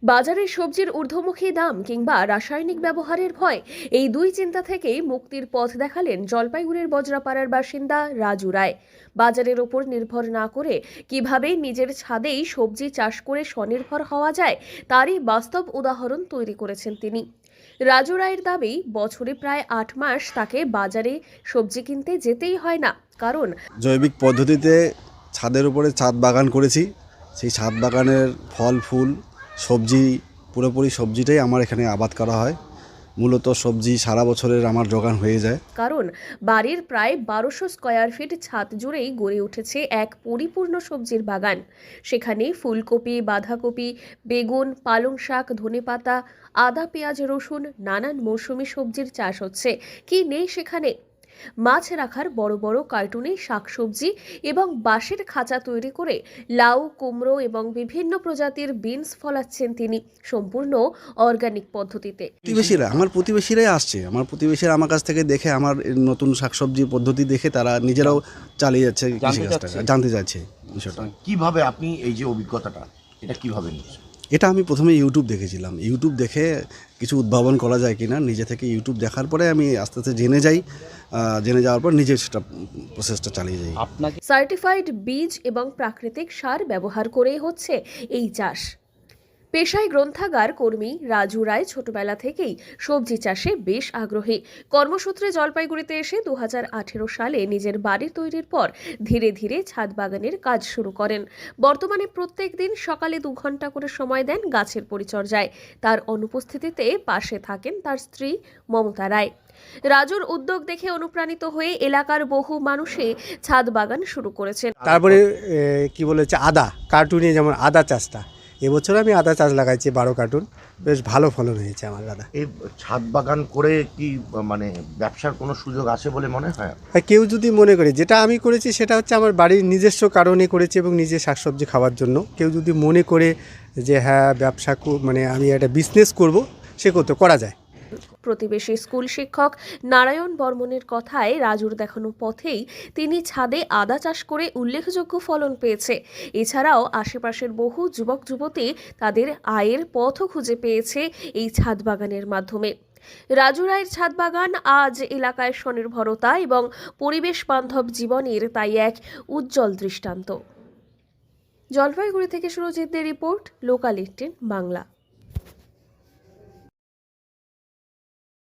বাজারে সবজির ঊর্ধ্বমুখী দাম কিংবা রাসায়নিক ব্যবহারের ভয়, এই দুই চিন্তা থেকেই মুক্তির পথ দেখালেন জলপাইগুড়ির বজরাপাড়ার বাসিন্দা রাজু রায়। বাজারের ওপর নির্ভর না করে কিভাবে নিজের ছাদেই সবজি চাষ করে স্বনির্ভর হওয়া যায়, তারই বাস্তব উদাহরণ তৈরি করেছেন তিনি। রাজু রায়ের দাবি, বছরে প্রায় ৮ মাস তাকে বাজারে সবজি কিনতে যেতেই হয় না, কারণ জৈবিক পদ্ধতিতে ছাদের উপরে ছাদ বাগান করেছি। সেই ছাদ বাগানের ফল ফুল সবজি, পুরোপুরি সবজিটাই আমার এখানে আবাদ করা হয়। মূলত সবজি সারা বছরের আমার জোগান হয়ে যায়। কারণ বাড়ির প্রায় ১২০০ স্কয়ার ফিট ছাদ জুড়েই গড়ে উঠেছে এক পরিপূর্ণ সবজির বাগান। সেখানে ফুলকপি, বাঁধাকপি, বেগুন, পালং শাক, ধনেপাতা, আদা, পেঁয়াজ, রসুন, নানান মৌসুমি সবজির চাষ হচ্ছে। কি নেই সেখানে? মাছ রাখার বড় বড় কার্টুনে শাকসবজি এবং বাঁশের খাঁচা তৈরি করে লাউ, কুমড়ো এবং বিভিন্ন প্রজাতির বিনস ফলাচ্ছেন তিনি, সম্পূর্ণ অর্গানিক পদ্ধতিতে। আমার প্রতিবেশীরাই আসছে। আমার প্রতিবেশীরা আমার কাছ থেকে দেখে, আমার নতুন শাকসবজি পদ্ধতি দেখে তারা নিজেরাও চালিয়ে যাচ্ছে, কৃষিকাজটা জানতে চাইছে বিষয়টা। কিভাবে আপনি এই যে অভিজ্ঞতাটা, এটা কিভাবে নিয়েছেন? এটা আমি প্রথমে ইউটিউব দেখেছিলাম। ইউটিউব দেখে কিছু উদ্ভাবন করা যায় কিনা, নিজে থেকে ইউটিউব দেখার পরে আমি আস্তে আস্তে জেনে যাই। জেনে যাওয়ার পর নিজে সেটা প্রসেসটা চালিয়ে যাই। সার্টিফাইড বীজ এবং প্রাকৃতিক সার ব্যবহার করেই হচ্ছে এই চাষ। পেশায় গ্রন্থাগার কর্মী রাজু রায় ছোটবেলা থেকেই সবজি চাষে বেশ আগ্রহী। কর্মসূত্রে জলপাইগুড়িতে এসে ২০১৮ সালে নিজের বাড়ি তৈরির পর ধীরে ধীরে ছাদ বাগানের কাজ শুরু করেন। বর্তমানে প্রত্যেক দিন সকালে ২ ঘন্টা করে সময় দেন গাছের পরিচর্যায়। তার অনুপস্থিতিতে পাশে থাকেন তার স্ত্রী মমতা রায়। রাজুর উদ্যোগ দেখে অনুপ্রাণিত হয়ে এলাকার বহু মানুষে ছাদ বাগান শুরু করেছেন। তারপরে কি বলেছে, আদা কার্টুনে, যেমন আদা চাষটা এবছর আমি আদা চাষ লাগাইছি ১২ কার্টুন। বেশ ভালো ফলন হয়েছে আমার দাদা। এই ছাদ বাগান করে কি মানে ব্যবসার কোনো সুযোগ আছে বলে মনে হয়? আর কেউ যদি মনে করে, যেটা আমি করেছি সেটা হচ্ছে আমার বাড়ির নিজস্ব কারণে করেছি এবং নিজে শাকসবজি খাওয়ার জন্য। কেউ যদি মনে করে যে হ্যাঁ ব্যবসা মানে আমি একটা বিজনেস করব, সে করা যায়। প্রতিবেশী স্কুল শিক্ষক নারায়ণ বর্মনের কথায় রাজুর দেখানো পথেই তিনি ছাদে আদা চাষ করে উল্লেখযোগ্য ফলন পেয়েছে। এছাড়াও আশেপাশের বহু যুবক যুবতী তাদের আয়ের পথও খুঁজে পেয়েছে এই ছাদ বাগানের মাধ্যমে। রাজু রায়ের ছাদ বাগান আজ এলাকায় স্বনির্ভরতা এবং পরিবেশ বান্ধব জীবনের তাই এক উজ্জ্বল দৃষ্টান্ত। জলপাইগুড়ি থেকে সুরজিৎদের রিপোর্ট, লোকাল 18 বাংলা।